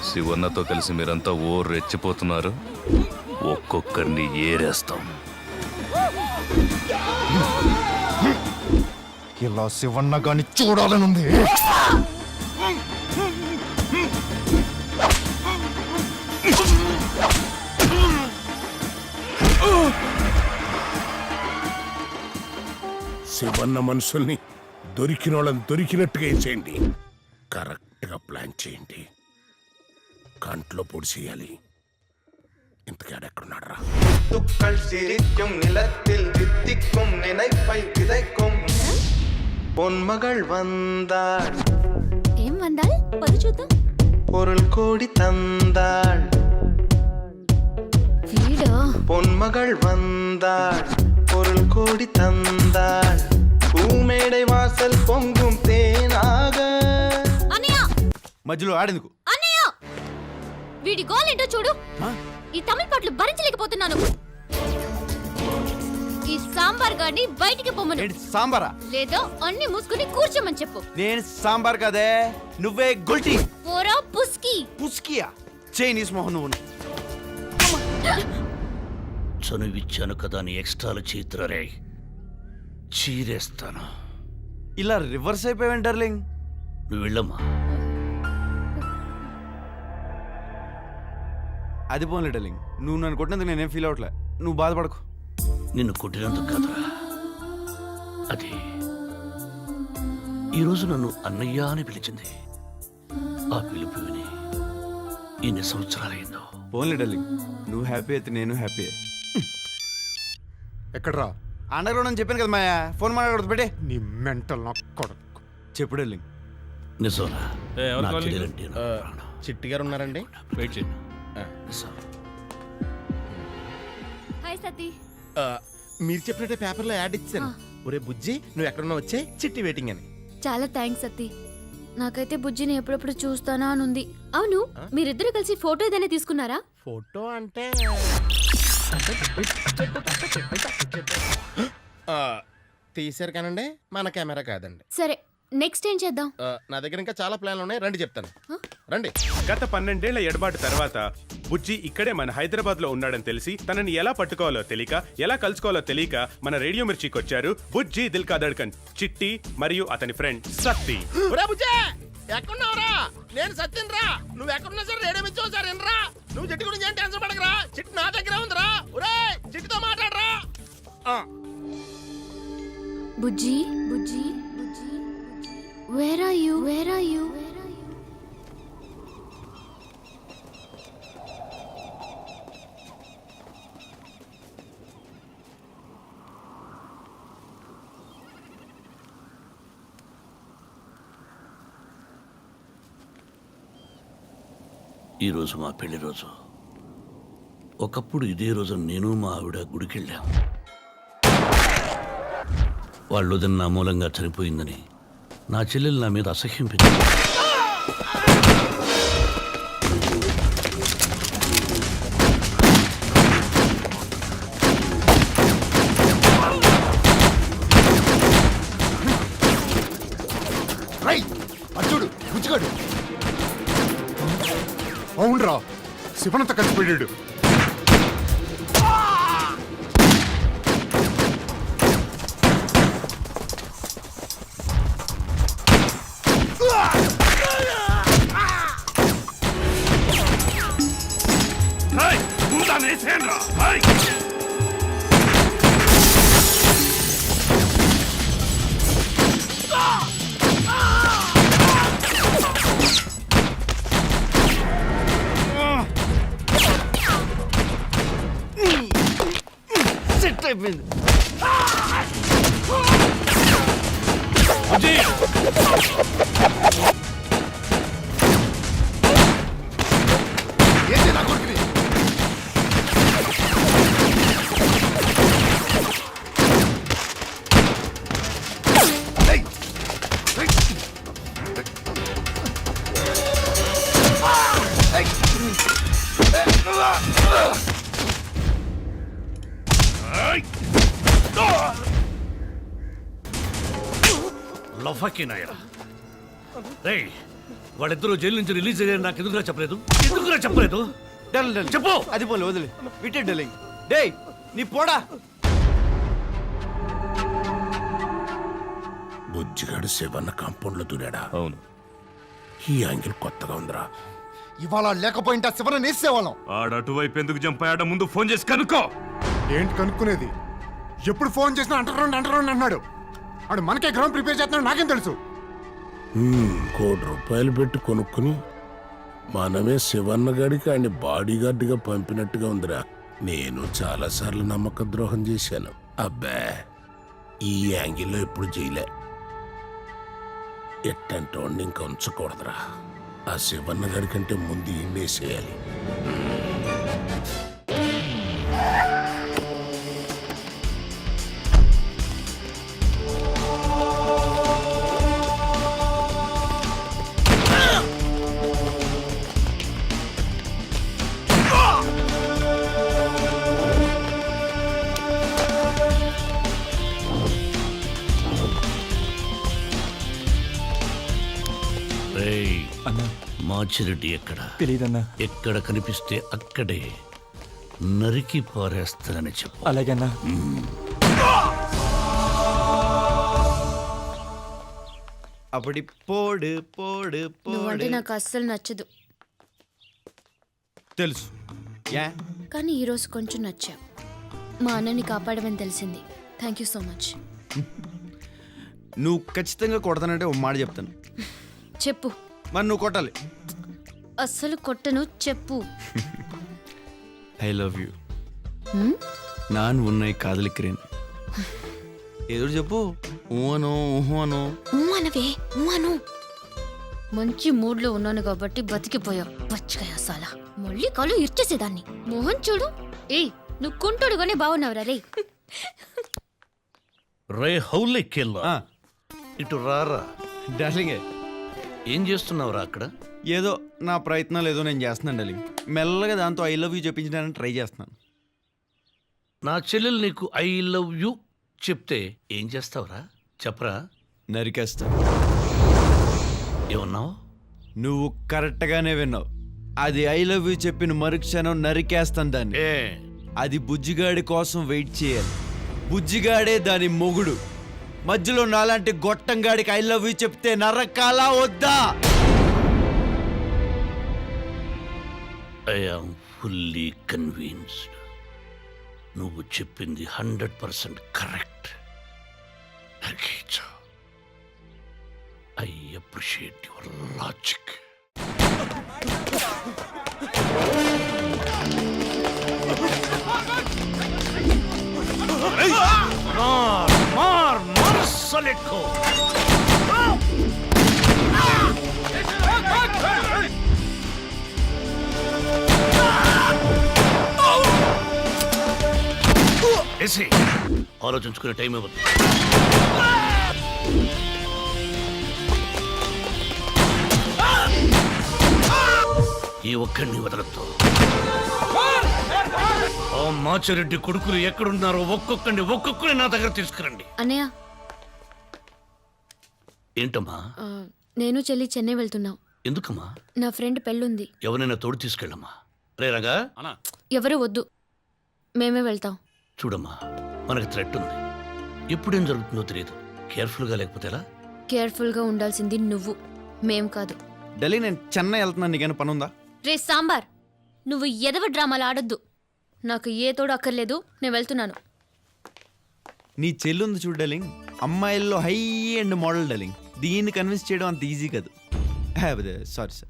శివన్నతో కలిసి మీరంతా ఓ రెచ్చిపోతున్నారు. ఒక్కొక్కరిని ఏరేస్తాం. ఇలా శివన్న గాని చూడాలనుంది. శివన్న మనుషుల్ని దొరికిన వాళ్ళని దొరికినట్టుగా వేసేయండి. కరెక్ట్గా ప్లాన్ చేయండి. కంట్లో పొడి చేయాలి. ఇంతకాడెక్కడున్నాడు రా? துக்கள் சிரிக்கும் நிலத்தில் தித்திக்கும் நினைப்பை விதைக்கும் பொன்மகள் வந்தாள். ఏం వందాల్ పది చూద్దాం. பொருள் கோடி தந்தாள். వీడా பொன்மகள் வந்தாள். பொருள் கோடி தந்தாள். பூமேடை வாசல் பொங்கும் தேனாக. అన్నయ్య మధ్యలో ఆడేందుకు? అన్నయ్య వీడి గోల్ ఏంటో చూడు. ఈ తమిళ పాటలు భరించలేకపోతున్నాను. ఈ సాంబార్ గాని బయటికి పొమ్మను. సాంబారా? లేదో అన్ని మూసుకుని కూర్చోమని చెప్పు. నేను సాంబార్ కదే, నువ్వే గుల్టీ. పోరా పుస్కి. పుస్కియా చైనీస్ మొహం నువ్వు. చనువిచ్చాను కదా అని ఎక్స్ట్రాలు చీత్రరే చీరేస్తాను. ఇలా రివర్స్ అయిపోయావు డార్లింగ్. నువ్వు వెళ్ళమ్మా. అది పోన్లే డార్లింగ్, నువ్వు నన్ను కొట్టినందుకు నేనేం ఫీల్ అవట్లే. నువ్వు బాధపడకు. నిన్ను కొట్టినందుకు కదరా, అది ఈరోజు నన్ను అన్నయ్య అని పిలిచింది. ఆ పిలుపు విని ఎన్ని సంవత్సరాలైందో. పోన్లే డార్లింగ్, నువ్వు హ్యాపీ అయితే నేను హ్యాపీ. ఎక్కడ్రా? అండర్ గ్రౌండ్ అని చెప్పాను కదా మాయా. ఫోన్ మాట్లాడదు పెట్టే. నీ మెంటల్ నా కొడుకు. చెప్పు డార్లింగ్. నిజంరా నా చెల్లెలంటే నా ప్రాణం. చిట్టి గారు ఉన్నారండి? వెయిట్ చేయండి. నిజం. హాయ్ సతీ. మీరు చెప్పినట్టే పేపర్లో యాడ్ ఇచ్చాను. ఒరే బుజ్జి, నువ్వు ఎక్కడున్నా వచ్చే, చిట్టి వెయిటింగ్ అని. చాలా థ్యాంక్స్ సతీ. నాకైతే బుజ్జిని ఎప్పుడెప్పుడు చూస్తానా అని ఉంది. అవును, మీరిద్దరు కలిసి ఫోటో ఏదైనా తీసుకున్నారా? ఫోటో అంటే తీసారు కానండి, మన కెమెరా కాదండి. సరే, నెక్స్ట్ ఏం చేద్దాం? నా దగ్గర ఇంకా చాలా ప్లాన్లు ఉన్నాయి, రండి చెప్తాను. రండి. గత 12 ఏళ్ల ఎడబాటు తర్వాత బుజ్జి ఇక్కడే మన హైదరాబాద్ లో ఉన్నాడని తెలిసి తనని ఎలా పట్టుకోవాలో తెలియక, ఎలా కలుసుకోవాలో తెలియక మన రేడియో మిర్చికి వచ్చారు బుజ్జి దిల్ కా ధడ్కన్, చిట్టి మరియు అతని ఫ్రెండ్ సత్తి. ఎక్కడున్నావురా? నేను సత్యన్ రా. నువ్వు ఎక్కడున్నా సరే రేడియో మిర్చి ఒకసారి రా. నువ్వు చిట్టి గురించి ఏం టెన్షన్ పడకరా. చిట్టి నా దగ్గర ఉందిరా. ఒరే చిట్టితో మాట్లాడరా. Bujji Bujji Bujji where are you? Where are you? ఈరోజు మా పెళ్లి రోజు. ఒకప్పుడు ఇదే రోజు నేను మా ఆవిడ గుడికెళ్ళాం. వాళ్ళు వదిన నా మూలంగా చనిపోయిందని నా చెల్లెలు నా మీద అసహ్యం పెంచింది. అవునరా, శివనంత కలిసిపోయాడు. వాళ్ళిద్దరూ జైలు నుంచి రిలీజ్ అయ్యారు నాకు ఎందుకురా చెప్పలేదు? ఎందుకురా చెప్పలేదు? డార్లింగ్ డార్లింగ్ చెప్పు. అది పోలే వదిలే విట్టే డార్లింగ్ డే నీ పోడా బుజ్జిగాడు శివన్న కాంపౌండ్ లో దూరాడా? అవును. ఈ యాంగిల్ కొత్తగా ఉందిరా. ఇవాళ లేకపోయింటే శివన నేసేవాళ్ళం. ఆడ అటువైపు ఎందుకు జంప్ అయ్యాడో ముందు ఫోన్ చేసి కనుక్కో. ఏంటి కనుక్కునేది? ఎప్పుడు ఫోన్ చేసినా అంటరౌండ్ అన్నాడు. ఆడు మనకే గ్రౌండ్ ప్రిపేర్ చేస్తున్నాడు, నాకేం తెలుసు? ₹1,00,00,000 పెట్టి కొనుక్కుని మనమే శివన్న గడికి ఆయన బాడీ గార్డ్గా పంపినట్టుగా ఉందిరా. నేను చాలాసార్లు నమ్మక ద్రోహం చేశాను. అబ్బే ఈ యాంగిల్లో ఎప్పుడు చేయలే. ఎట్టంటోండి ఇంకా ఉంచకూడదురా. ఆ శివన్న గడి కంటే ముందు ఇండేసేయాలి. రేయ్, మాచిరెడ్డి ఎక్కడ? తెలీదన్నా. ఎక్కడ కనిపిస్తే అక్కడే నరికి పారేస్తానని చెప్పు. అలాగన్నా. అప్పటి పోడు పోడు నువ్వంటే పోడు నాకు అస్సలు నచ్చదు, తెలుసు. యా కానీ ఈరోజు కొంచెం నచ్చావు. మా అన్నని కాపాడమని తెలిసింది. Thank you so much. నువ్వు ఖచ్చితంగా కొడతానంటే ఒక మాట చెప్తాను. చెప్పు. మరి నువ్వు కొట్టాలి. అస్సలు కొట్టను, చెప్పు. I love you. హ్మ్? நான் உன்னை காதலிக்கிறேன். ఏదో చెప్పు. ఊహను ఊహను అనవే అను. మంచి మూడ్ లో ఉన్నాను కాబట్టి బతికిపోయావు. బచ్చకాయ అసాల మళ్ళీ కాలు ఇచ్చేసేదాన్ని. మోహన్ చూడు. ఏయ్ నువ్వు కుంటుడుగానే బాగున్నావురా రే. రే హౌలే కెల్లా, ఇటు రారా. డార్లింగ్ ఏం చేస్తున్నావురా అక్కడ? ఏదో నా ప్రయత్నాలు ఏదో నేను చేస్తున్నాను డార్లింగ్. మెల్లగా దాంతో ఐ లవ్ యూ చెప్పించడానికి ట్రై చేస్తున్నాను. నా చెల్లెలు నీకు ఐ లవ్ యు చెప్తే ఏం చేస్తావురా? చెప్పరా. నరికేస్తా. ఏమన్నావు? నువ్వు కరెక్ట్గానే విన్నావు. అది ఐ లవ్ యూ చెప్పిన మరుక్షణం నరికేస్తాను దాన్ని. ఏ అది బుజ్జిగాడి కోసం వెయిట్ చేయాలి. బుజ్జిగాడే దాని మొగుడు. మధ్యలో నాలాంటి గొట్టంగాడికి ఐ లవ్ యూ చెప్తే నరకాలా వద్దా? I am fully convinced. నువ్వు చెప్పింది 100% correct. I appreciate your logic. మార్ సలెట్కో. ఏసీ ఆలోచించుకునే టైం ఇవ్వదు. ఈ ఒక్కడిని వదలొద్దు. ఆ మాచిరెడ్డి కొడుకులు ఎక్కడున్నారో ఒక్కొక్కరిని నా దగ్గర తీసుకురండి. అన్నయ్య. ఏంటమ్మా? నేను చెల్లి చెన్నై వెళ్తున్నాం. ఎందుకమ్మా? నా ఫ్రెండ్ పెళ్ళుంది. ఎవరైనా తోడు తీసుకెళ్ళమ్మా. రేరాగా ఎవరు వద్దు, మేమే వెళ్తాం. చూడమ్మా, మనకి థ్రెట్ ఉంది. ఎప్పుడేం జరుగుతుందో తెలియదు. కేర్ఫుల్గా లేకపోతే ఎలా? కేర్ఫుల్గా ఉండాల్సింది నువ్వు, మేం కాదు. ఢిల్లీ నేను చెన్నై వెళ్తున్నాను. నీకైనా పని ఉందా? రే సాంబార్, నువ్వు ఎదవ డ్రామాలు ఆడొద్దు. నాకు ఏ తోడు అక్కర్లేదు, నేను వెళ్తున్నాను. నీ చెల్లుంది చూడు డార్లింగ్, అమ్మాయిల్లో హై అండ్ మోడల్ డార్లింగ్. దీన్ని కన్విన్స్ చేయడం అంత ఈజీ కాదు. Sorry sir.